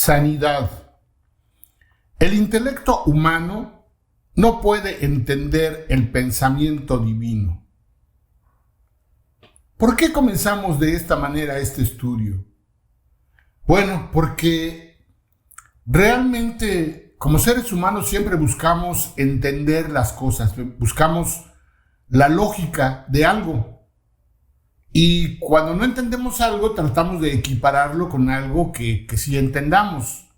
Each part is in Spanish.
Sanidad. El intelecto humano no puede entender el pensamiento divino. ¿Por qué comenzamos de esta manera este estudio? Bueno, porque realmente como seres humanos siempre buscamos entender las cosas, buscamos la lógica de algo. Y cuando no entendemos algo, tratamos de equipararlo con algo que sí entendamos.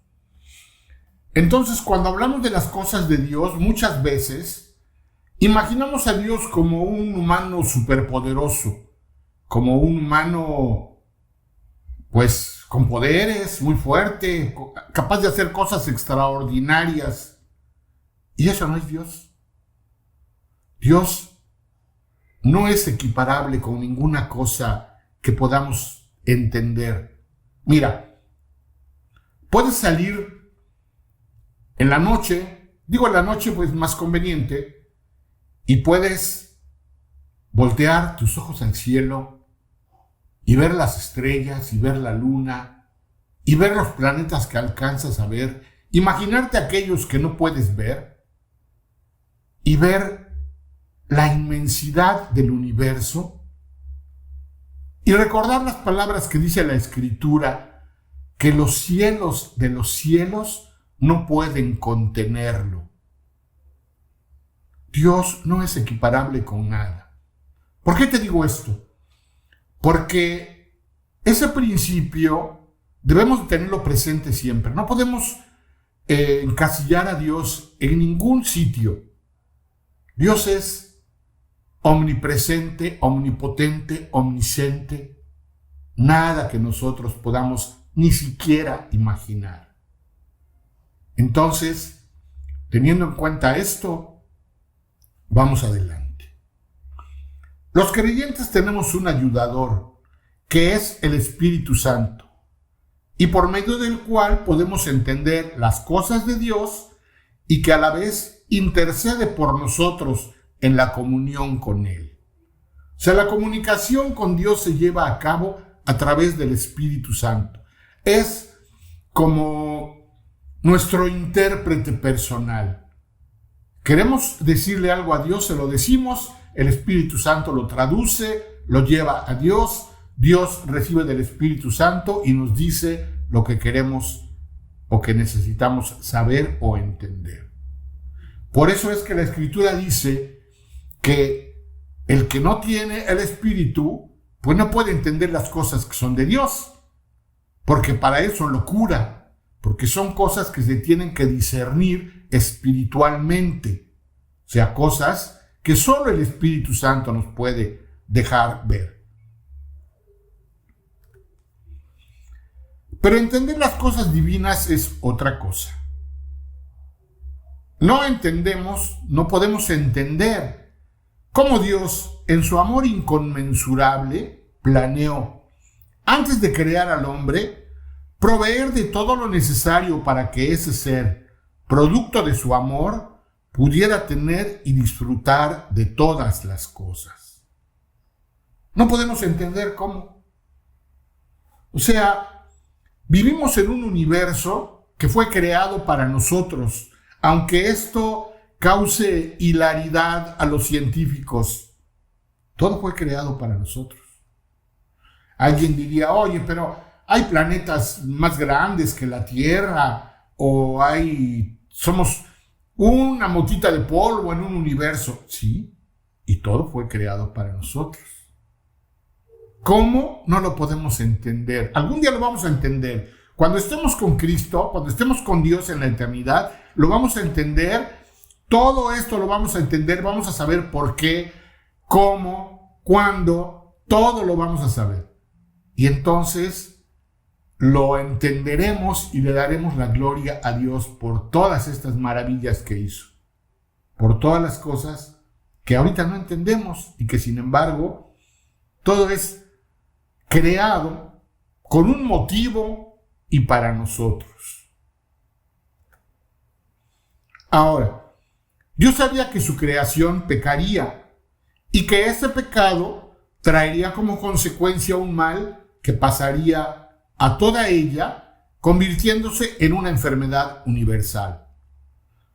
Entonces, cuando hablamos de las cosas de Dios, muchas veces imaginamos a Dios como un humano superpoderoso, como un humano, pues, con poderes, muy fuerte, capaz de hacer cosas extraordinarias. Y eso no es Dios. Dios no es equiparable con ninguna cosa que podamos entender. Mira, puedes salir en la noche, digo en la noche pues más conveniente, y puedes voltear tus ojos al cielo y ver las estrellas y ver la luna y ver los planetas que alcanzas a ver, imaginarte aquellos que no puedes ver y ver la inmensidad del universo y recordar las palabras que dice la Escritura, que los cielos de los cielos no pueden contenerlo. Dios no es equiparable con nada. ¿Por qué te digo esto? Porque ese principio debemos tenerlo presente siempre. No podemos encasillar a Dios en ningún sitio. Dios es omnipresente, omnipotente, omnisciente, nada que nosotros podamos ni siquiera imaginar. Entonces, teniendo en cuenta esto, vamos adelante. Los creyentes tenemos un ayudador, que es el Espíritu Santo, y por medio del cual podemos entender las cosas de Dios y que a la vez intercede por nosotros en la comunión con Él. O sea, la comunicación con Dios se lleva a cabo a través del Espíritu Santo. Es como nuestro intérprete personal. Queremos decirle algo a Dios, se lo decimos, el Espíritu Santo lo traduce, lo lleva a Dios, Dios recibe del Espíritu Santo y nos dice lo que queremos o que necesitamos saber o entender. Por eso es que la Escritura dice que el que no tiene el Espíritu, pues no puede entender las cosas que son de Dios, porque para él son locura, porque son cosas que se tienen que discernir espiritualmente, o sea, cosas que solo el Espíritu Santo nos puede dejar ver. Pero entender las cosas divinas es otra cosa. No entendemos, no podemos entender cómo Dios, en su amor inconmensurable, planeó, antes de crear al hombre, proveer de todo lo necesario para que ese ser, producto de su amor, pudiera tener y disfrutar de todas las cosas. No podemos entender cómo. O sea, vivimos en un universo que fue creado para nosotros, aunque esto cause hilaridad a los científicos. Todo fue creado para nosotros. Alguien diría, oye, pero hay planetas más grandes que la Tierra, o somos una motita de polvo en un universo. Sí, y todo fue creado para nosotros. ¿Cómo? No lo podemos entender. Algún día lo vamos a entender. Cuando estemos con Cristo, cuando estemos con Dios en la eternidad, lo vamos a entender. Todo esto lo vamos a entender, vamos a saber por qué, cómo, cuándo, todo lo vamos a saber. Y entonces lo entenderemos y le daremos la gloria a Dios por todas estas maravillas que hizo, por todas las cosas que ahorita no entendemos y que sin embargo todo es creado con un motivo y para nosotros. Ahora, Dios sabía que su creación pecaría y que ese pecado traería como consecuencia un mal que pasaría a toda ella convirtiéndose en una enfermedad universal.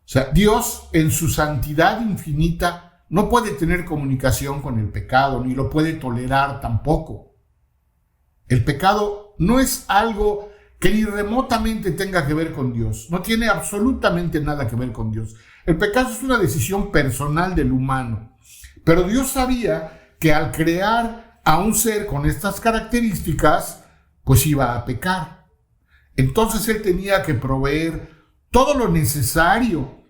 O sea, Dios en su santidad infinita no puede tener comunicación con el pecado, ni lo puede tolerar tampoco. El pecado no es algo que ni remotamente tenga que ver con Dios. No tiene absolutamente nada que ver con Dios. El pecado es una decisión personal del humano. Pero Dios sabía que al crear a un ser con estas características, pues iba a pecar. Entonces Él tenía que proveer todo lo necesario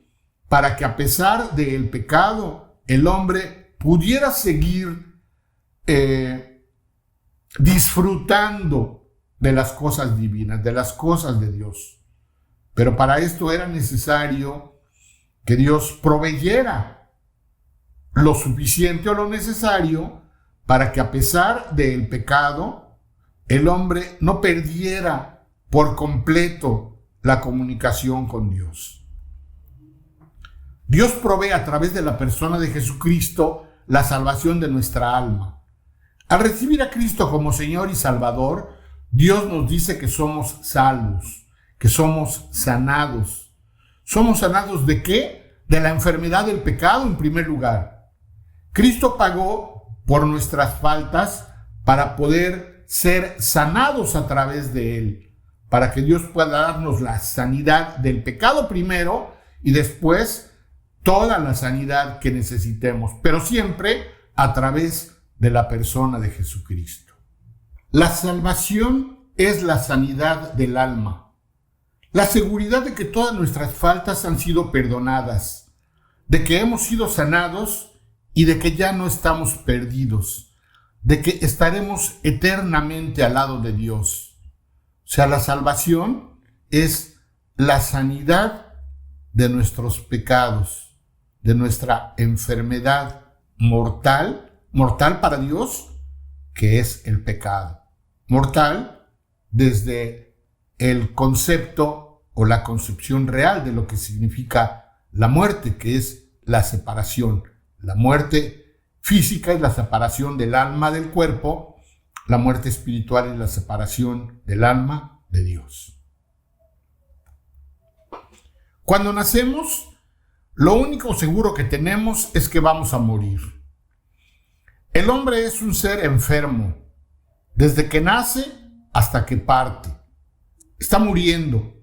para que a pesar del pecado, el hombre pudiera seguir disfrutando de las cosas divinas, de las cosas de Dios. Pero para esto era necesario que Dios proveyera lo suficiente o lo necesario para que a pesar del pecado, el hombre no perdiera por completo la comunicación con Dios. Dios provee a través de la persona de Jesucristo la salvación de nuestra alma. Al recibir a Cristo como Señor y Salvador, Dios nos dice que somos salvos, que somos sanados. ¿Somos sanados de qué? De la enfermedad del pecado en primer lugar. Cristo pagó por nuestras faltas para poder ser sanados a través de Él, para que Dios pueda darnos la sanidad del pecado primero y después toda la sanidad que necesitemos, pero siempre a través de la persona de Jesucristo. La salvación es la sanidad del alma, la seguridad de que todas nuestras faltas han sido perdonadas, de que hemos sido sanados y de que ya no estamos perdidos, de que estaremos eternamente al lado de Dios. O sea, la salvación es la sanidad de nuestros pecados, de nuestra enfermedad mortal para Dios, que es el pecado. Mortal desde el concepto o la concepción real de lo que significa la muerte, que es la separación. La muerte física es la separación del alma del cuerpo, la muerte espiritual es la separación del alma de Dios. Cuando nacemos, lo único seguro que tenemos es que vamos a morir. El hombre es un ser enfermo, desde que nace hasta que parte. Está muriendo.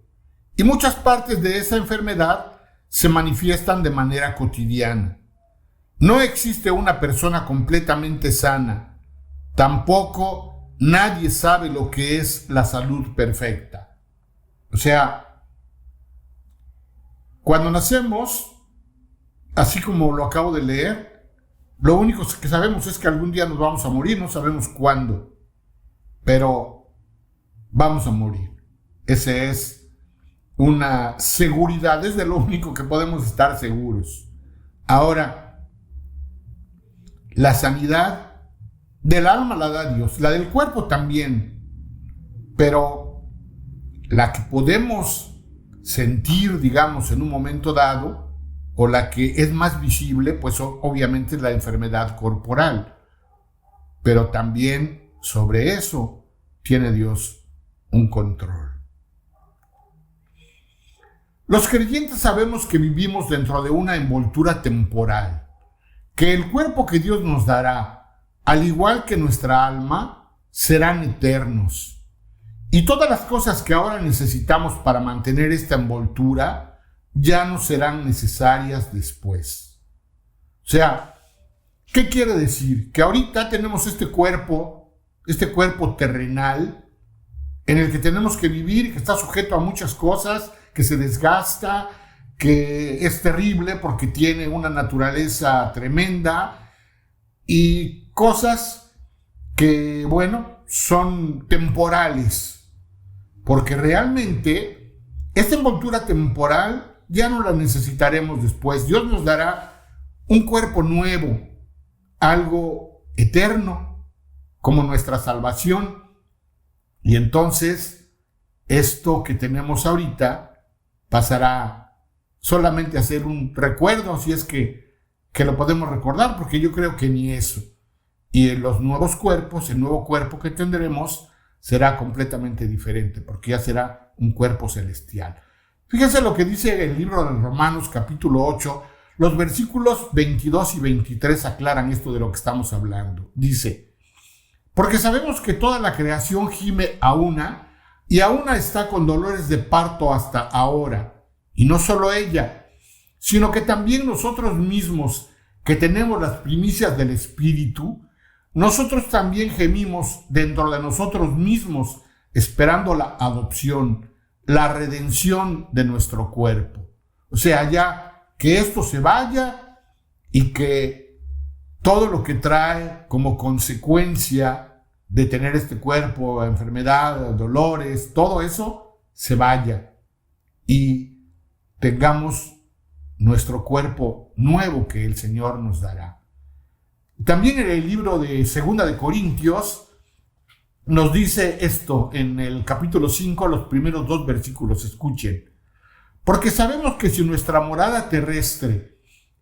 Y muchas partes de esa enfermedad se manifiestan de manera cotidiana. No existe una persona completamente sana. Tampoco nadie sabe lo que es la salud perfecta. O sea, cuando nacemos, así como lo acabo de leer, lo único que sabemos es que algún día nos vamos a morir, no sabemos cuándo, pero vamos a morir. Esa es una seguridad, es de lo único que podemos estar seguros. Ahora, la sanidad del alma la da Dios, la del cuerpo también, pero la que podemos sentir, digamos, en un momento dado, o la que es más visible, pues obviamente es la enfermedad corporal. Pero también sobre eso tiene Dios un control. Los creyentes sabemos que vivimos dentro de una envoltura temporal, que el cuerpo que Dios nos dará, al igual que nuestra alma, serán eternos. Y todas las cosas que ahora necesitamos para mantener esta envoltura ya no serán necesarias después. O sea, ¿qué quiere decir? Que ahorita tenemos este cuerpo terrenal en el que tenemos que vivir y que está sujeto a muchas cosas, que se desgasta, que es terrible porque tiene una naturaleza tremenda y cosas que, bueno, son temporales, porque realmente esta envoltura temporal ya no la necesitaremos después. Dios nos dará un cuerpo nuevo, algo eterno, como nuestra salvación. Y entonces, esto que tenemos ahorita pasará solamente a ser un recuerdo, si es que lo podemos recordar, porque yo creo que ni eso. Y en los nuevos cuerpos, el nuevo cuerpo que tendremos, será completamente diferente, porque ya será un cuerpo celestial. Fíjense lo que dice el libro de Romanos capítulo 8, los versículos 22 y 23 aclaran esto de lo que estamos hablando. Dice: porque sabemos que toda la creación gime a una, y a una está con dolores de parto hasta ahora. Y no solo ella, sino que también nosotros mismos, que tenemos las primicias del Espíritu, nosotros también gemimos dentro de nosotros mismos, esperando la adopción, la redención de nuestro cuerpo. O sea, ya que esto se vaya y que todo lo que trae como consecuencia de tener este cuerpo, enfermedad, dolores, todo eso se vaya y tengamos nuestro cuerpo nuevo que el Señor nos dará. También en el libro de 2 de Corintios nos dice esto en el capítulo 5, los primeros 2 versículos, escuchen. Porque sabemos que si nuestra morada terrestre,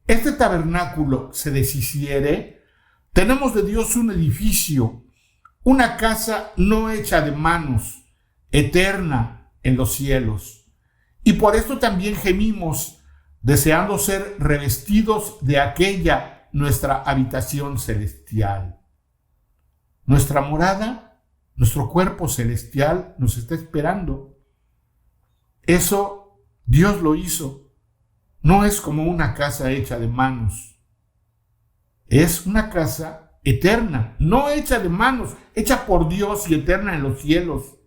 este tabernáculo, se deshiciere, tenemos de Dios un edificio, una casa no hecha de manos, eterna en los cielos. Y por esto también gemimos, deseando ser revestidos de aquella nuestra habitación celestial. Nuestra morada, nuestro cuerpo celestial nos está esperando. Eso Dios lo hizo. No es como una casa hecha de manos. Es una casa eterna, no hecha de manos, hecha por Dios y eterna en los cielos.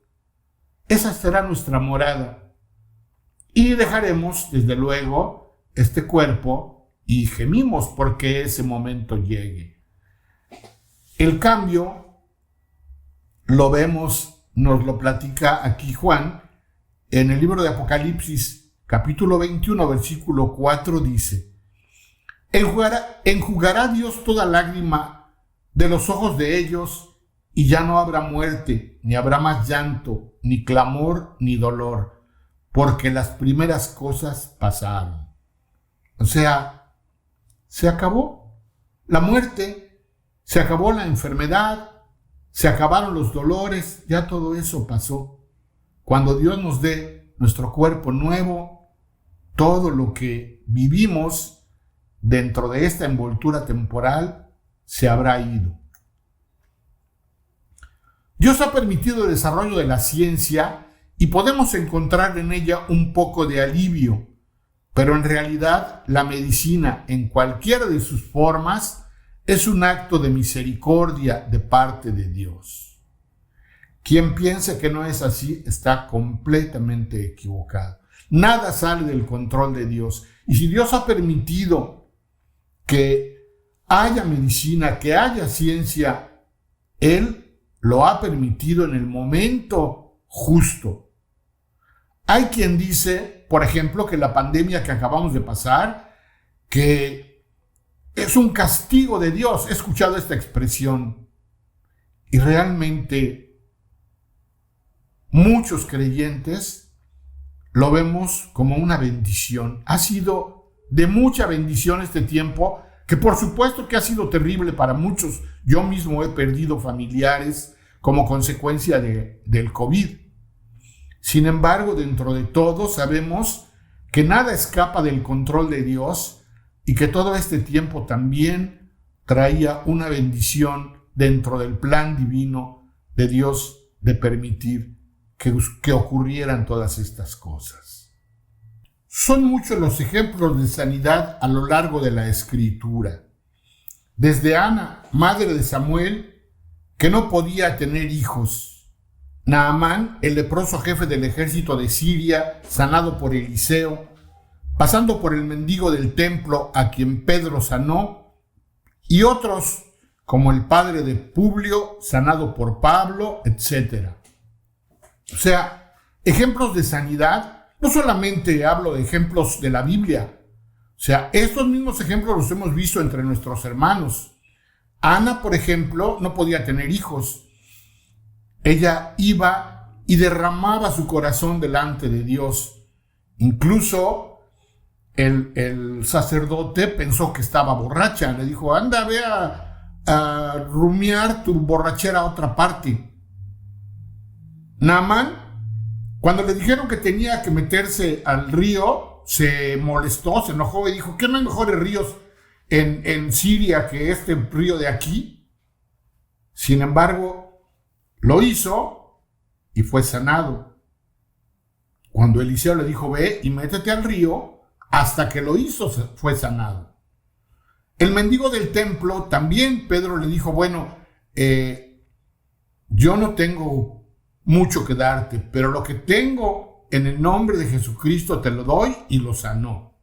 Esa será nuestra morada. Y dejaremos, desde luego, este cuerpo y gemimos porque ese momento llegue. El cambio lo vemos, nos lo platica aquí Juan, en el libro de Apocalipsis, capítulo 21, versículo 4, dice: enjugará Dios toda lágrima de los ojos de ellos, y ya no habrá muerte, ni habrá más llanto, ni clamor, ni dolor, porque las primeras cosas pasaron. O sea, se acabó la muerte, se acabó la enfermedad, se acabaron los dolores, ya todo eso pasó. Cuando Dios nos dé nuestro cuerpo nuevo, todo lo que vivimos dentro de esta envoltura temporal se habrá ido. Dios ha permitido el desarrollo de la ciencia y podemos encontrar en ella un poco de alivio, pero en realidad la medicina, en cualquiera de sus formas, es un acto de misericordia de parte de Dios. Quien piense que no es así está completamente equivocado. Nada sale del control de Dios. Y si Dios ha permitido que haya medicina, que haya ciencia, Él lo ha permitido en el momento justo. Hay quien dice, por ejemplo, que la pandemia que acabamos de pasar, que es un castigo de Dios. He escuchado esta expresión y realmente muchos creyentes lo vemos como una bendición. Ha sido de mucha bendición este tiempo, que por supuesto que ha sido terrible para muchos. Yo mismo he perdido familiares como consecuencia del COVID. Sin embargo, dentro de todo sabemos que nada escapa del control de Dios y que todo este tiempo también traía una bendición dentro del plan divino de Dios de permitir que ocurrieran todas estas cosas. Son muchos los ejemplos de sanidad a lo largo de la Escritura. Desde Ana, madre de Samuel, que no podía tener hijos. Naamán, el leproso jefe del ejército de Siria, sanado por Eliseo, pasando por el mendigo del templo a quien Pedro sanó, y otros como el padre de Publio, sanado por Pablo, etc. O sea, ejemplos de sanidad. No solamente hablo de ejemplos de la Biblia, o sea, estos mismos ejemplos los hemos visto entre nuestros hermanos. Ana, por ejemplo, no podía tener hijos. Ella iba y derramaba su corazón delante de Dios. Incluso el sacerdote pensó que estaba borracha. Le dijo: anda, ve a rumiar tu borrachera a otra parte. Naamán, cuando le dijeron que tenía que meterse al río, se molestó, se enojó y dijo: ¿qué no hay mejores ríos en Siria que este río de aquí? Sin embargo, lo hizo y fue sanado. Cuando Eliseo le dijo: ve y métete al río, hasta que lo hizo fue sanado. El mendigo del templo también, Pedro le dijo: bueno, yo no tengo mucho que darte, pero lo que tengo en el nombre de Jesucristo te lo doy, y lo sanó.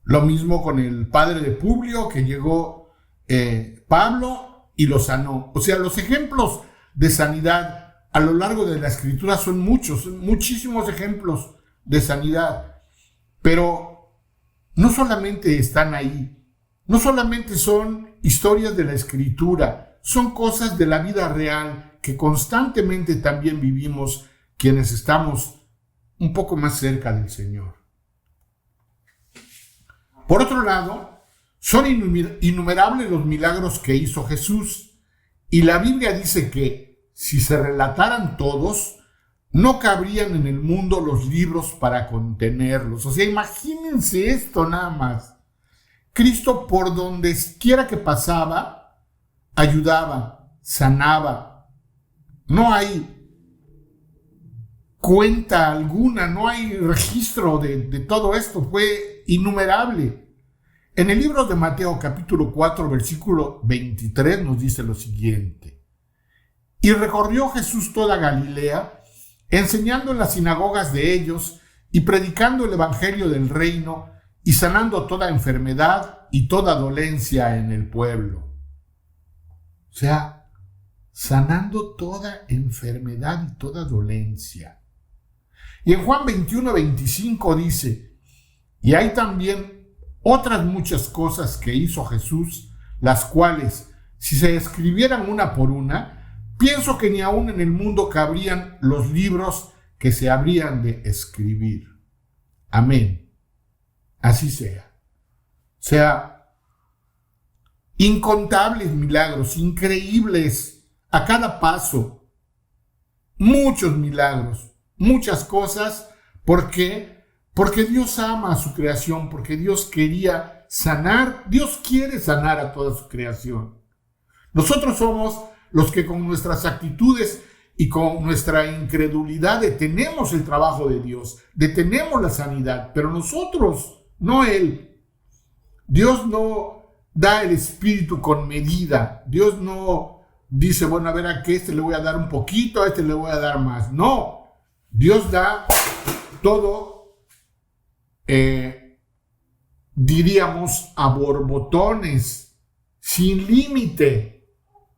Lo mismo con el padre de Publio, que llegó Pablo y lo sanó. O sea, los ejemplos de sanidad a lo largo de la Escritura son muchos, son muchísimos ejemplos de sanidad. Pero no solamente están ahí, no solamente son historias de la Escritura, son cosas de la vida real que constantemente también vivimos quienes estamos un poco más cerca del Señor. Por otro lado, son innumerables los milagros que hizo Jesús, y la Biblia dice que si se relataran todos, no cabrían en el mundo los libros para contenerlos. O sea, imagínense esto nada más. Cristo, por donde quiera que pasaba, ayudaba, sanaba. No hay cuenta alguna, no hay registro de todo esto. Fue innumerable. En el libro de Mateo, capítulo 4, versículo 23, nos dice lo siguiente: y recorrió Jesús toda Galilea, enseñando en las sinagogas de ellos y predicando el evangelio del reino y sanando toda enfermedad y toda dolencia en el pueblo. O sea, sanando toda enfermedad y toda dolencia. Y en Juan 21:25 dice: y hay también otras muchas cosas que hizo Jesús, las cuales, si se escribieran una por una, pienso que ni aún en el mundo cabrían los libros que se habrían de escribir. Amén. Así sea. O sea, incontables milagros, increíbles a cada paso. Muchos milagros, muchas cosas. ¿Por qué? Porque Dios ama a su creación, porque Dios quería sanar, Dios quiere sanar a toda su creación. Nosotros somos los que con nuestras actitudes y con nuestra incredulidad detenemos el trabajo de Dios, detenemos la sanidad, pero nosotros, no Él. Dios no da el Espíritu con medida. Dios no dice: bueno, a ver, a este le voy a dar un poquito, a este le voy a dar más. No, Dios da todo, diríamos, a borbotones, sin límite.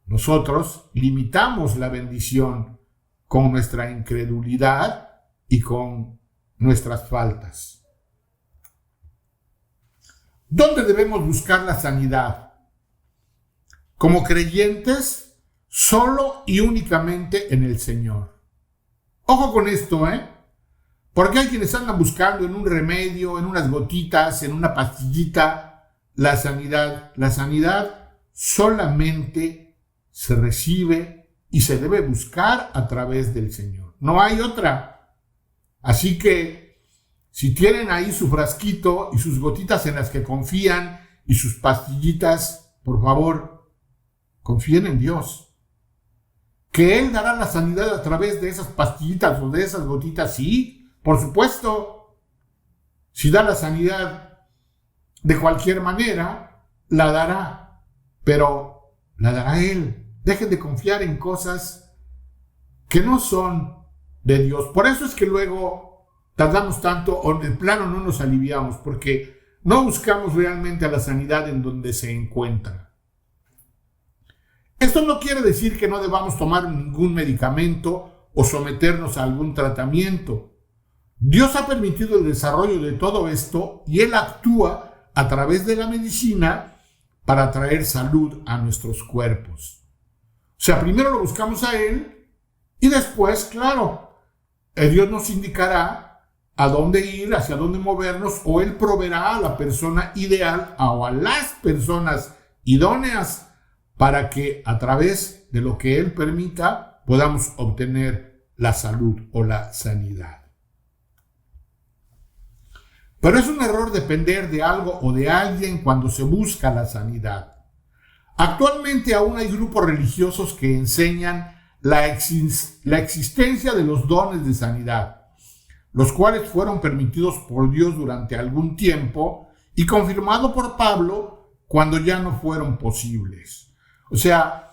Nosotros limitamos la bendición con nuestra incredulidad y con nuestras faltas. ¿Dónde debemos buscar la sanidad? Como creyentes, solo y únicamente en el Señor. Ojo con esto, porque hay quienes andan buscando en un remedio, en unas gotitas, en una pastillita, la sanidad. La sanidad solamente se recibe y se debe buscar a través del Señor. No hay otra. Así que si tienen ahí su frasquito y sus gotitas en las que confían y sus pastillitas, por favor, confíen en Dios. Que Él dará la sanidad a través de esas pastillitas o de esas gotitas, sí, por supuesto. Si da la sanidad de cualquier manera, la dará, pero la dará Él. Dejen de confiar en cosas que no son de Dios. Por eso es que luego tardamos tanto o de plano no nos aliviamos, porque no buscamos realmente a la sanidad en donde se encuentra. Esto no quiere decir que no debamos tomar ningún medicamento o someternos a algún tratamiento. Dios ha permitido el desarrollo de todo esto y Él actúa a través de la medicina para traer salud a nuestros cuerpos. O sea, primero lo buscamos a Él y después, claro, Dios nos indicará a dónde ir, hacia dónde movernos, o Él proveerá a la persona ideal o a las personas idóneas para que a través de lo que Él permita podamos obtener la salud o la sanidad. Pero es un error depender de algo o de alguien cuando se busca la sanidad. Actualmente aún hay grupos religiosos que enseñan la existencia de los dones de sanidad, los cuales fueron permitidos por Dios durante algún tiempo y confirmado por Pablo cuando ya no fueron posibles. O sea,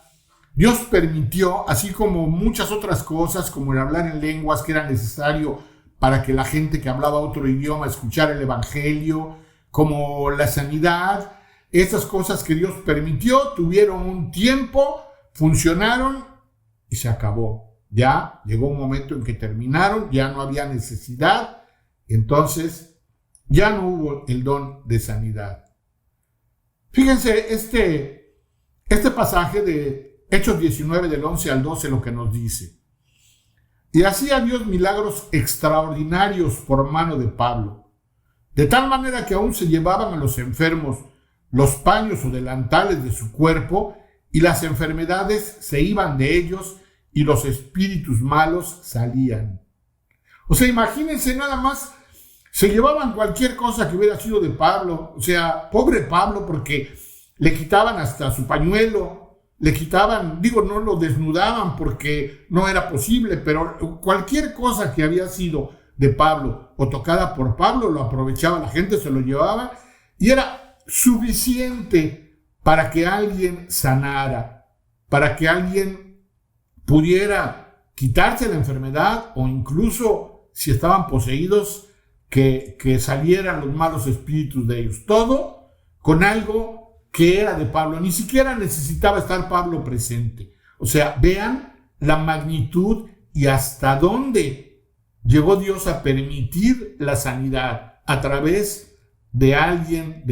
Dios permitió, así como muchas otras cosas, como el hablar en lenguas que era necesario para que la gente que hablaba otro idioma escuchara el evangelio, como la sanidad, esas cosas que Dios permitió tuvieron un tiempo, funcionaron y se acabó. Ya llegó un momento en que terminaron, ya no había necesidad, entonces ya no hubo el don de sanidad. Fíjense este pasaje de Hechos 19 del 11 al 12 lo que nos dice. Y hacía Dios milagros extraordinarios por mano de Pablo, de tal manera que aún se llevaban a los enfermos los paños o delantales de su cuerpo, y las enfermedades se iban de ellos y los espíritus malos salían. O sea, imagínense nada más, se llevaban cualquier cosa que hubiera sido de Pablo. O sea, pobre Pablo, porque le quitaban hasta su pañuelo, le quitaban, no lo desnudaban porque no era posible, pero cualquier cosa que había sido de Pablo o tocada por Pablo lo aprovechaba, la gente se lo llevaba y era suficiente para que alguien sanara, para que alguien pudiera quitarse la enfermedad o incluso si estaban poseídos, que salieran los malos espíritus de ellos. Todo con algo que era de Pablo. Ni siquiera necesitaba estar Pablo presente. O sea, vean la magnitud y hasta dónde llegó Dios a permitir la sanidad a través de alguien,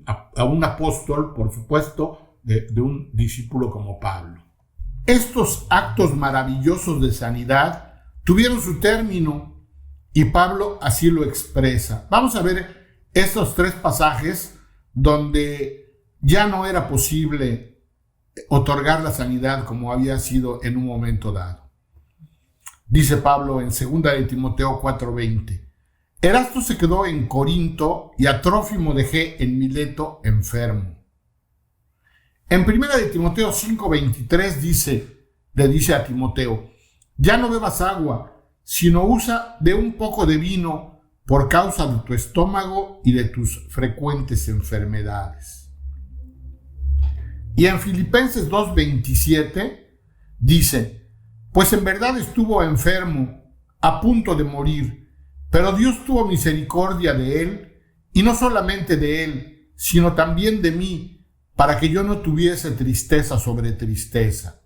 a un apóstol, por supuesto, de un discípulo como Pablo. Estos actos maravillosos de sanidad tuvieron su término y Pablo así lo expresa. Vamos a ver estos tres pasajes donde ya no era posible otorgar la sanidad como había sido en un momento dado. Dice Pablo en 2 de Timoteo 4:20. Erasto se quedó en Corinto y a Trófimo dejé en Mileto enfermo. En 1 de Timoteo 5:23 le dice a Timoteo, ya no bebas agua, sino usa de un poco de vino por causa de tu estómago y de tus frecuentes enfermedades. Y en Filipenses 2:27 dice, pues en verdad estuvo enfermo, a punto de morir, pero Dios tuvo misericordia de él, y no solamente de él, sino también de mí, para que yo no tuviese tristeza sobre tristeza.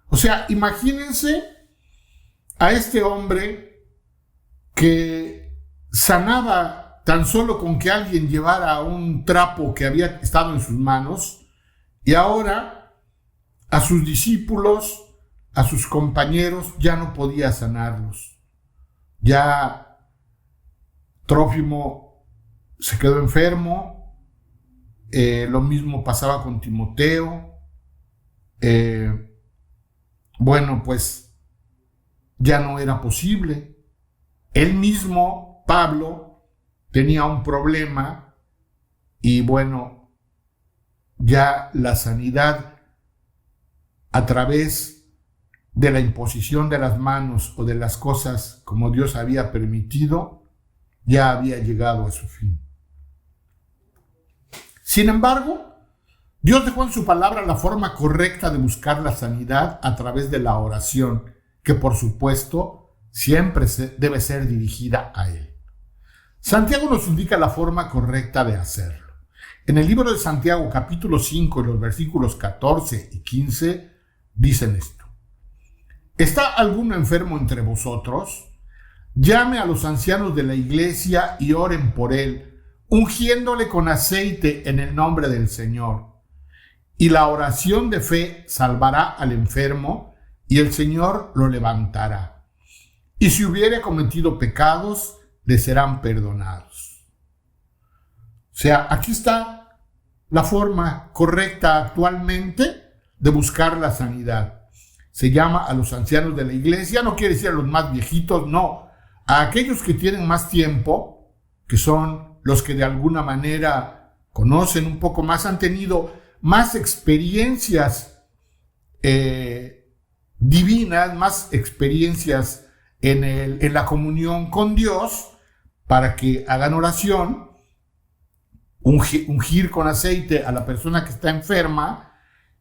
O sea, imagínense a este hombre que sanaba tan solo con que alguien llevara un trapo que había estado en sus manos, y ahora a sus discípulos, a sus compañeros, ya no podía sanarlos. Ya Trófimo se quedó enfermo, lo mismo pasaba con Timoteo. Pues ya no era posible. Él mismo, Pablo, tenía un problema y ya la sanidad a través de la imposición de las manos o de las cosas como Dios había permitido, ya había llegado a su fin. Sin embargo, Dios dejó en su palabra la forma correcta de buscar la sanidad a través de la oración, que por supuesto siempre debe ser dirigida a Él. Santiago nos indica la forma correcta de hacerlo. En el libro de Santiago, capítulo 5, y los versículos 14 y 15, dicen esto. ¿Está alguno enfermo entre vosotros? Llame a los ancianos de la iglesia y oren por él, ungiéndole con aceite en el nombre del Señor. Y la oración de fe salvará al enfermo, y el Señor lo levantará. Y si hubiere cometido pecados, le serán perdonados. O sea, aquí está la forma correcta actualmente de buscar la sanidad. se llama a los ancianos de la iglesia, no quiere decir a los más viejitos, no, a aquellos que tienen más tiempo, que son los que de alguna manera conocen un poco más, han tenido más experiencias divinas, más experiencias en la comunión con Dios, para que hagan oración, ungir con aceite a la persona que está enferma,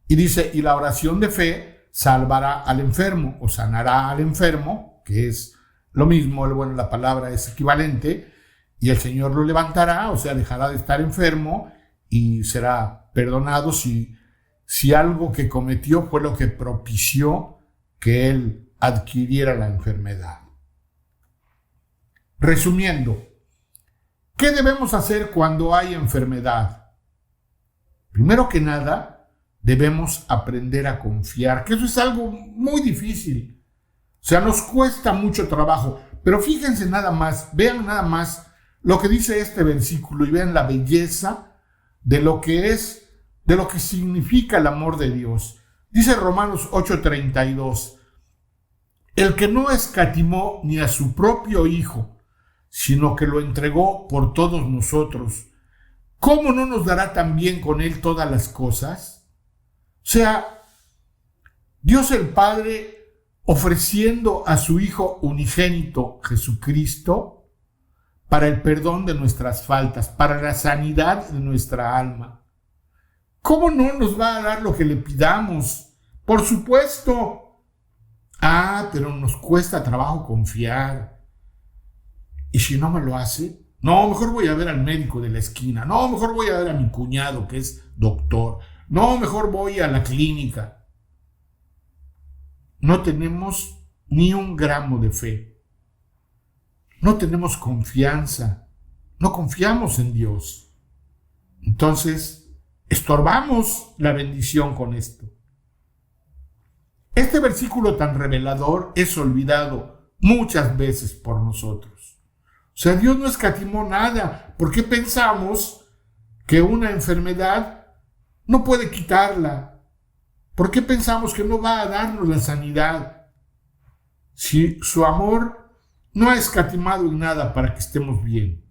y dice, y la oración de fe salvará al enfermo o sanará al enfermo, que es lo mismo, bueno, la palabra es equivalente, y el Señor lo levantará, o sea, dejará de estar enfermo y será perdonado si algo que cometió fue lo que propició que él adquiriera la enfermedad. Resumiendo, ¿qué debemos hacer cuando hay enfermedad? Primero que nada, debemos aprender a confiar, que eso es algo muy difícil. O sea, nos cuesta mucho trabajo, pero fíjense nada más, vean nada más lo que dice este versículo y vean la belleza de lo que significa el amor de Dios. Dice Romanos 8:32, el que no escatimó ni a su propio Hijo, sino que lo entregó por todos nosotros, ¿cómo no nos dará también con él todas las cosas? O sea, Dios el Padre ofreciendo a su Hijo unigénito Jesucristo para el perdón de nuestras faltas, para la sanidad de nuestra alma. ¿Cómo no nos va a dar lo que le pidamos? Por supuesto. Pero nos cuesta trabajo confiar. ¿Y si no me lo hace? No, mejor voy a ver al médico de la esquina. No, mejor voy a ver a mi cuñado que es doctor. No, mejor voy a la clínica. No tenemos ni un gramo de fe. No tenemos confianza. No confiamos en Dios. Entonces, estorbamos la bendición con esto. Este versículo tan revelador es olvidado muchas veces por nosotros. O sea, Dios no escatimó nada. ¿Por qué pensamos que una enfermedad no puede quitarla? ¿Por qué pensamos que no va a darnos la sanidad? Si su amor no ha escatimado en nada para que estemos bien.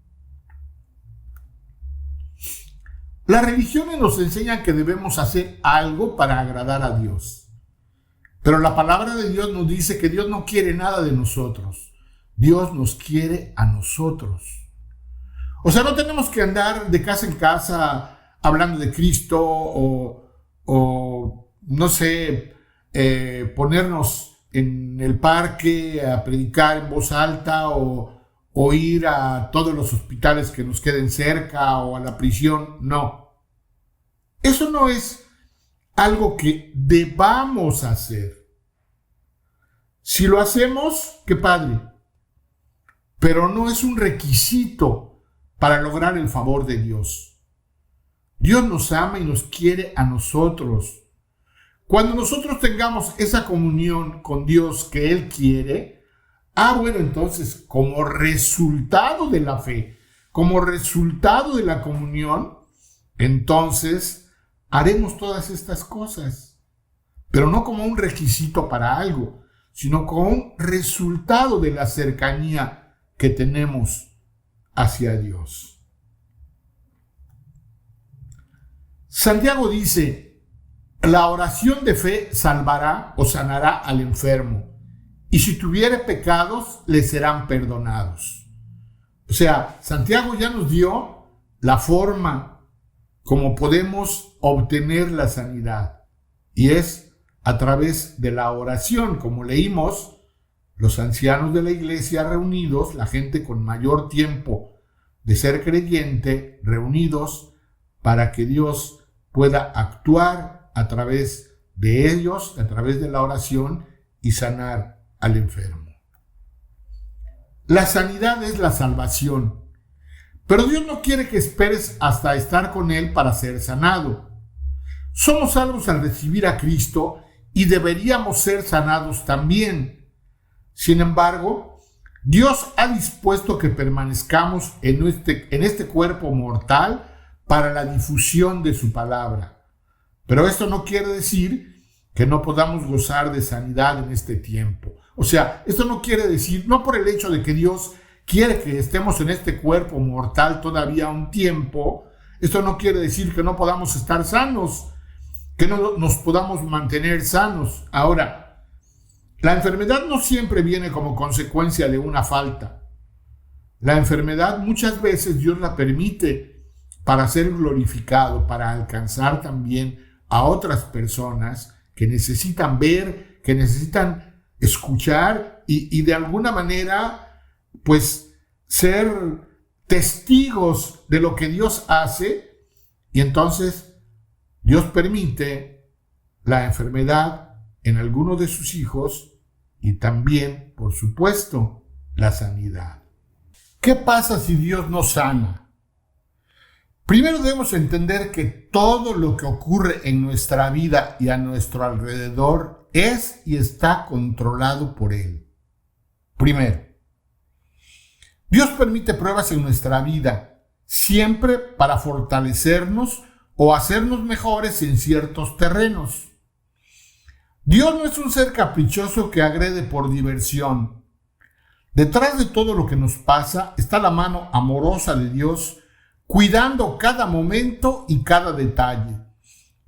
Las religiones nos enseñan que debemos hacer algo para agradar a Dios. Pero la palabra de Dios nos dice que Dios no quiere nada de nosotros. Dios nos quiere a nosotros. O sea, no tenemos que andar de casa en casa hablando de Cristo o no sé, ponernos en el parque a predicar en voz alta o ir a todos los hospitales que nos queden cerca o a la prisión. No. Eso no es algo que debamos hacer. Si lo hacemos, qué padre. Pero no es un requisito para lograr el favor de Dios. Dios nos ama y nos quiere a nosotros. Cuando nosotros tengamos esa comunión con Dios que Él quiere, bueno, entonces como resultado de la fe, como resultado de la comunión, entonces haremos todas estas cosas, pero no como un requisito para algo, sino como un resultado de la cercanía que tenemos hacia Dios. Santiago dice, la oración de fe salvará o sanará al enfermo, y si tuviere pecados, le serán perdonados. O sea, Santiago ya nos dio la forma como podemos obtener la sanidad, y es a través de la oración, como leímos, los ancianos de la iglesia reunidos, la gente con mayor tiempo de ser creyente, reunidos para que Dios pueda actuar a través de ellos, a través de la oración y sanar al enfermo. La sanidad es la salvación, pero Dios no quiere que esperes hasta estar con Él para ser sanado. Somos salvos al recibir a Cristo y deberíamos ser sanados también. Sin embargo, Dios ha dispuesto que permanezcamos en este cuerpo mortal para la difusión de su palabra. Pero esto no quiere decir que no podamos gozar de sanidad en este tiempo. O sea, esto no quiere decir, no por el hecho de que Dios quiere que estemos en este cuerpo mortal todavía un tiempo, esto no quiere decir que no podamos estar sanos, que no nos podamos mantener sanos. Ahora, la enfermedad no siempre viene como consecuencia de una falta. La enfermedad muchas veces Dios la permite para ser glorificado, para alcanzar también a otras personas que necesitan ver, que necesitan escuchar y de alguna manera, pues, ser testigos de lo que Dios hace. Y entonces Dios permite la enfermedad en algunos de sus hijos y también, por supuesto, la sanidad. ¿Qué pasa si Dios no sana? Primero debemos entender que todo lo que ocurre en nuestra vida y a nuestro alrededor es y está controlado por Él. Primero, Dios permite pruebas en nuestra vida, siempre para fortalecernos o hacernos mejores en ciertos terrenos. Dios no es un ser caprichoso que agrede por diversión. Detrás de todo lo que nos pasa está la mano amorosa de Dios, cuidando cada momento y cada detalle,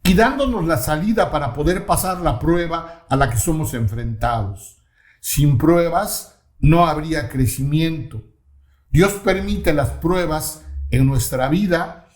y dándonos la salida para poder pasar la prueba a la que somos enfrentados. Sin pruebas no habría crecimiento. Dios permite las pruebas en nuestra vida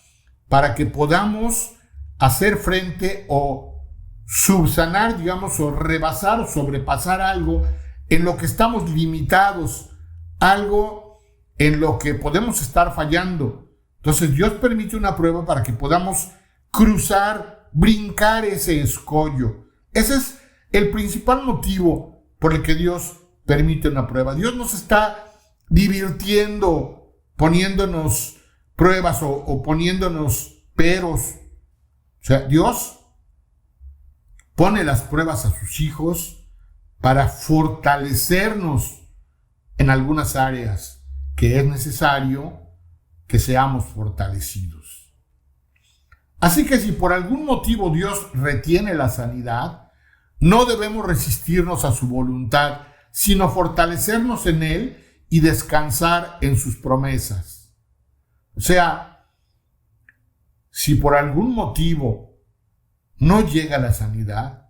para que podamos hacer frente o subsanar, digamos, o rebasar o sobrepasar algo en lo que estamos limitados, algo en lo que podemos estar fallando. Entonces Dios permite una prueba para que podamos cruzar, brincar ese escollo. Ese es el principal motivo por el que Dios permite una prueba. Dios nos está divirtiendo, poniéndonos pruebas o poniéndonos peros. O sea, Dios pone las pruebas a sus hijos para fortalecernos en algunas áreas que es necesario que seamos fortalecidos. Así que si por algún motivo Dios retiene la sanidad, no debemos resistirnos a su voluntad, sino fortalecernos en Él y descansar en sus promesas. O sea, si por algún motivo no llega la sanidad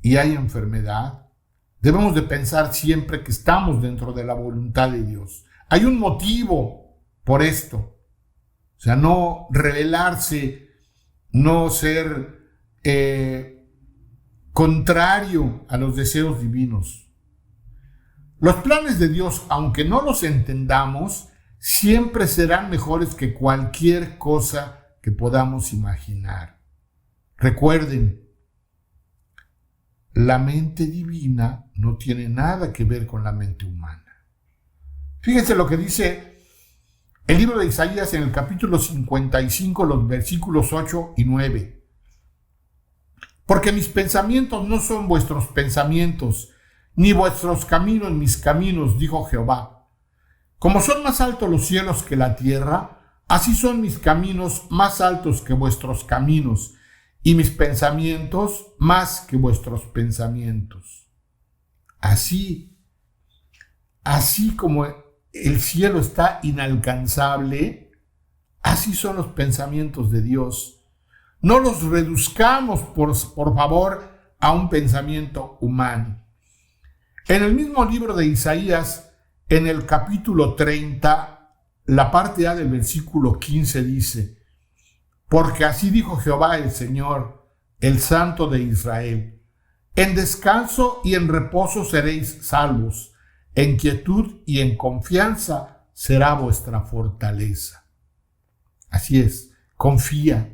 y hay enfermedad, debemos de pensar siempre que estamos dentro de la voluntad de Dios. Hay un motivo por esto. O sea, no rebelarse, no ser contrario a los deseos divinos. Los planes de Dios, aunque no los entendamos, siempre serán mejores que cualquier cosa que podamos imaginar. Recuerden, la mente divina no tiene nada que ver con la mente humana. Fíjense lo que dice el libro de Isaías en el capítulo 55, los versículos 8 y 9. Porque mis pensamientos no son vuestros pensamientos, ni vuestros caminos mis caminos, dijo Jehová. Como son más altos los cielos que la tierra, así son mis caminos más altos que vuestros caminos, y mis pensamientos más que vuestros pensamientos. Así como el cielo está inalcanzable, así son los pensamientos de Dios. No los reduzcamos, por favor, a un pensamiento humano. En el mismo libro de Isaías, en el capítulo 30, la parte A del versículo 15 dice: porque así dijo Jehová el Señor, el Santo de Israel: en descanso y en reposo seréis salvos, en quietud y en confianza será vuestra fortaleza. Así es, confía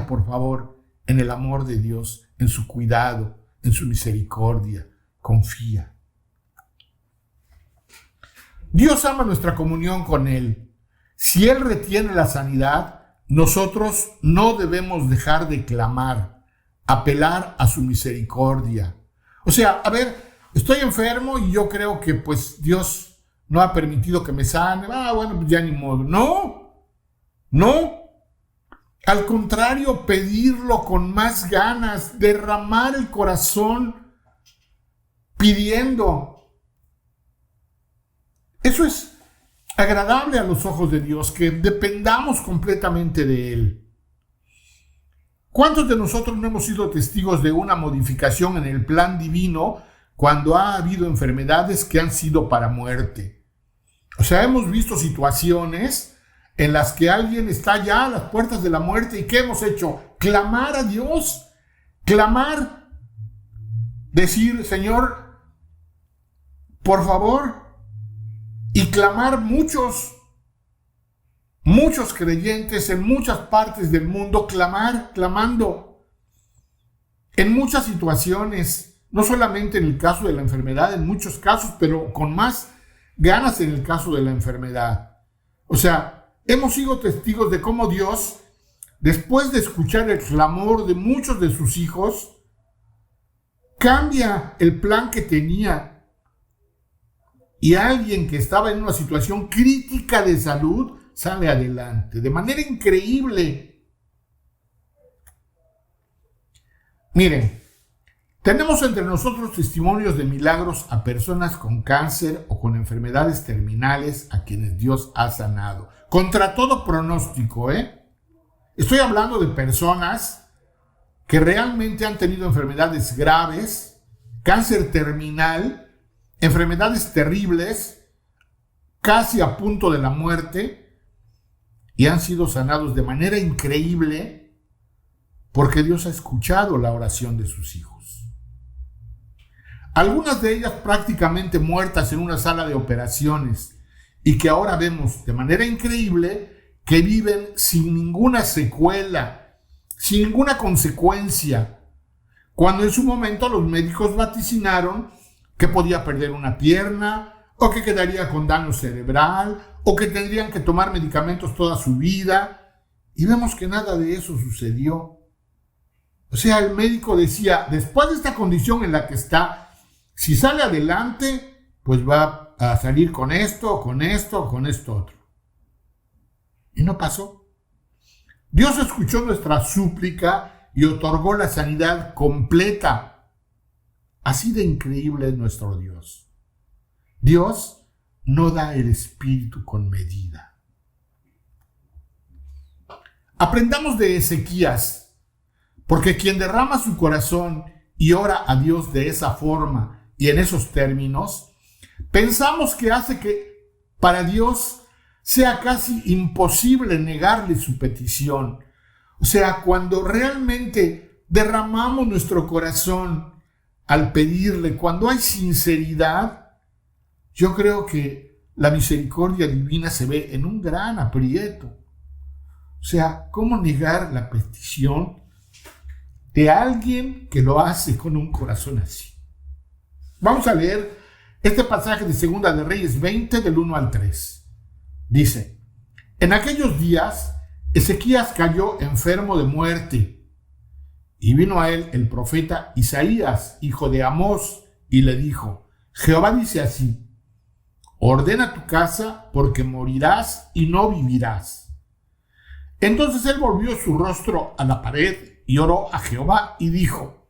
por favor en el amor de Dios, en su cuidado, en su misericordia. Confía. Dios ama nuestra comunión con Él. Si Él retiene la sanidad, nosotros no debemos dejar de clamar, apelar a su misericordia. O sea, a ver, estoy enfermo y yo creo que pues Dios no ha permitido que me sane. Bueno, pues ya ni modo. No. Al contrario, pedirlo con más ganas, derramar el corazón pidiendo. Eso es agradable a los ojos de Dios, que dependamos completamente de Él. ¿Cuántos de nosotros no hemos sido testigos de una modificación en el plan divino cuando ha habido enfermedades que han sido para muerte? O sea, hemos visto situaciones en las que alguien está ya a las puertas de la muerte, y ¿qué hemos hecho? Clamar a Dios, clamar, decir, Señor, por favor, y clamar muchos creyentes en muchas partes del mundo, clamando en muchas situaciones, no solamente en el caso de la enfermedad, en muchos casos, pero con más ganas en el caso de la enfermedad. O sea, hemos sido testigos de cómo Dios, después de escuchar el clamor de muchos de sus hijos, cambia el plan que tenía, y alguien que estaba en una situación crítica de salud sale adelante de manera increíble. Miren, tenemos entre nosotros testimonios de milagros a personas con cáncer o con enfermedades terminales a quienes Dios ha sanado. Contra todo pronóstico, Estoy hablando de personas que realmente han tenido enfermedades graves, cáncer terminal, enfermedades terribles, casi a punto de la muerte, y han sido sanados de manera increíble porque Dios ha escuchado la oración de sus hijos. Algunas de ellas prácticamente muertas en una sala de operaciones, y que ahora vemos de manera increíble que viven sin ninguna secuela, sin ninguna consecuencia, cuando en su momento los médicos vaticinaron que podía perder una pierna, o que quedaría con daño cerebral, o que tendrían que tomar medicamentos toda su vida, y vemos que nada de eso sucedió. O sea, el médico decía, después de esta condición en la que está, si sale adelante, pues va a salir con esto, con esto, con esto otro. Y no pasó. Dios escuchó nuestra súplica y otorgó la sanidad completa. Así de increíble es nuestro Dios. Dios no da el espíritu con medida. Aprendamos de Ezequías, porque quien derrama su corazón y ora a Dios de esa forma y en esos términos, pensamos que hace que para Dios sea casi imposible negarle su petición. O sea, cuando realmente derramamos nuestro corazón al pedirle, cuando hay sinceridad, yo creo que la misericordia divina se ve en un gran aprieto. O sea, ¿cómo negar la petición de alguien que lo hace con un corazón así? Vamos a leer este pasaje de Segunda de Reyes 20, del 1 al 3. Dice, en aquellos días Ezequías cayó enfermo de muerte, y vino a él el profeta Isaías, hijo de Amós, y le dijo, Jehová dice así, ordena tu casa porque morirás y no vivirás. Entonces él volvió su rostro a la pared y oró a Jehová y dijo,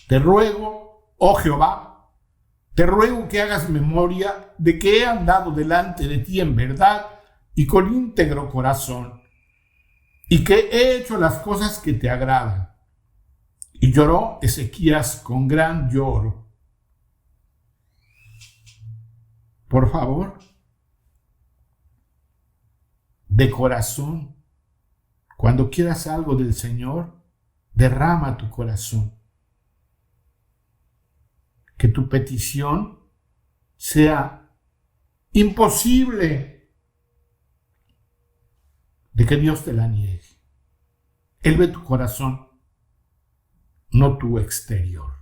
te ruego, oh Jehová, te ruego que hagas memoria de que he andado delante de ti en verdad y con íntegro corazón, y que he hecho las cosas que te agradan. Y lloró Ezequías con gran lloro. Por favor, de corazón, cuando quieras algo del Señor, derrama tu corazón. Que tu petición sea imposible de que Dios te la niegue. Él ve tu corazón, no tu exterior.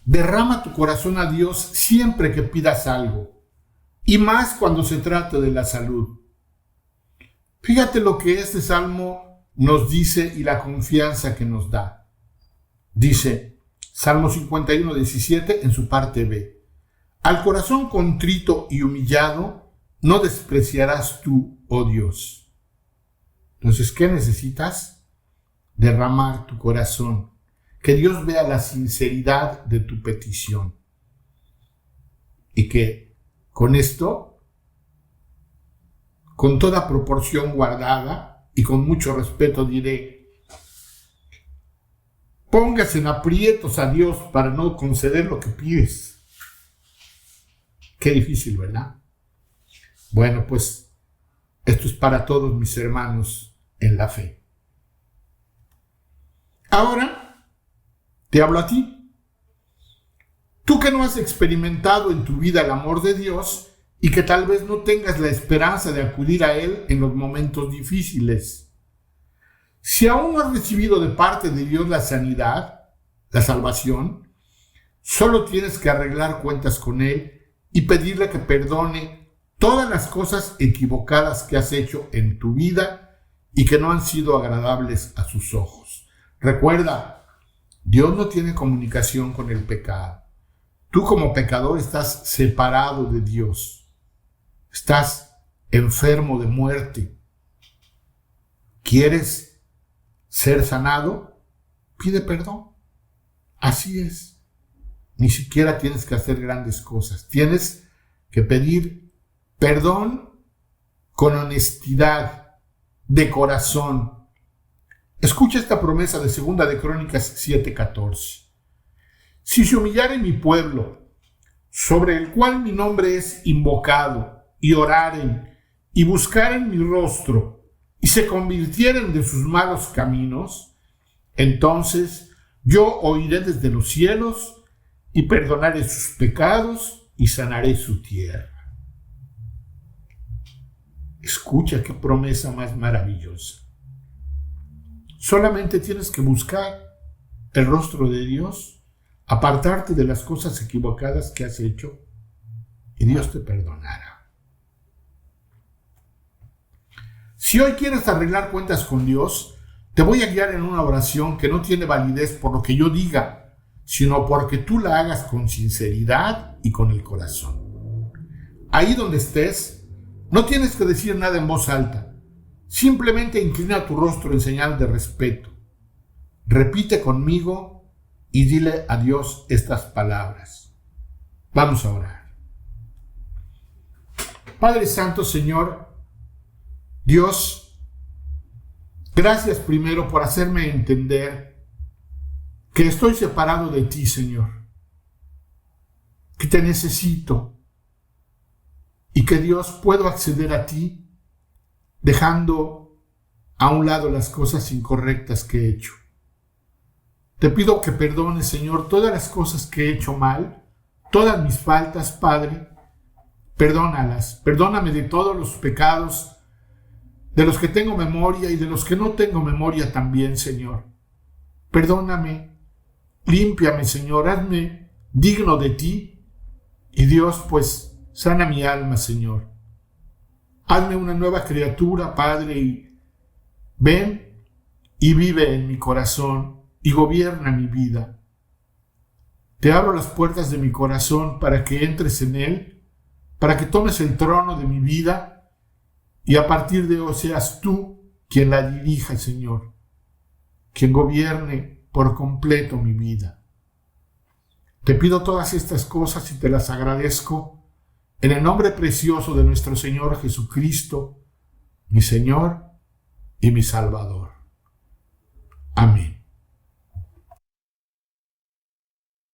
Derrama tu corazón a Dios siempre que pidas algo, y más cuando se trate de la salud. Fíjate lo que este salmo nos dice y la confianza que nos da. Dice, Salmo 51, 17 en su parte B. Al corazón contrito y humillado no despreciarás tú, oh Dios. Entonces, ¿qué necesitas? Derramar tu corazón. Que Dios vea la sinceridad de tu petición. Y que con esto, con toda proporción guardada y con mucho respeto diré, pongas en aprietos a Dios para no conceder lo que pides. Qué difícil, ¿verdad? Bueno, pues esto es para todos mis hermanos en la fe. Ahora te hablo a ti. Tú que no has experimentado en tu vida el amor de Dios y que tal vez no tengas la esperanza de acudir a Él en los momentos difíciles. Si aún no has recibido de parte de Dios la sanidad, la salvación, solo tienes que arreglar cuentas con Él y pedirle que perdone todas las cosas equivocadas que has hecho en tu vida y que no han sido agradables a sus ojos. Recuerda, Dios no tiene comunicación con el pecado. Tú como pecador estás separado de Dios. Estás enfermo de muerte. ¿Quieres ser sanado? Pide perdón. Así es. Ni siquiera tienes que hacer grandes cosas. Tienes que pedir perdón con honestidad, de corazón. Escucha esta promesa de 2 de Crónicas 7:14. Si se humillare mi pueblo, sobre el cual mi nombre es invocado, y oraren, y buscaren mi rostro, y se convirtieren de sus malos caminos, entonces yo oiré desde los cielos, y perdonaré sus pecados, y sanaré su tierra. Escucha qué promesa más maravillosa. Solamente tienes que buscar el rostro de Dios, apartarte de las cosas equivocadas que has hecho y Dios te perdonará. Si hoy quieres arreglar cuentas con Dios, te voy a guiar en una oración que no tiene validez por lo que yo diga, sino porque tú la hagas con sinceridad y con el corazón. Ahí donde estés, no tienes que decir nada en voz alta. Simplemente inclina tu rostro en señal de respeto. Repite conmigo y dile a Dios estas palabras. Vamos a orar. Padre Santo, Señor, Dios, gracias primero por hacerme entender que estoy separado de ti, Señor, que te necesito y que Dios puedo acceder a ti dejando a un lado las cosas incorrectas que he hecho. Te pido que perdones, Señor, todas las cosas que he hecho mal, todas mis faltas, Padre, perdónalas. Perdóname de todos los pecados, de los que tengo memoria y de los que no tengo memoria también, Señor. Perdóname, límpiame, Señor, hazme digno de ti y Dios, pues, sana mi alma, Señor. Hazme una nueva criatura, Padre, y ven y vive en mi corazón y gobierna mi vida. Te abro las puertas de mi corazón para que entres en él, para que tomes el trono de mi vida y a partir de hoy seas tú quien la dirija, Señor, quien gobierne por completo mi vida. Te pido todas estas cosas y te las agradezco en el nombre precioso de nuestro Señor Jesucristo, mi Señor y mi Salvador. Amén.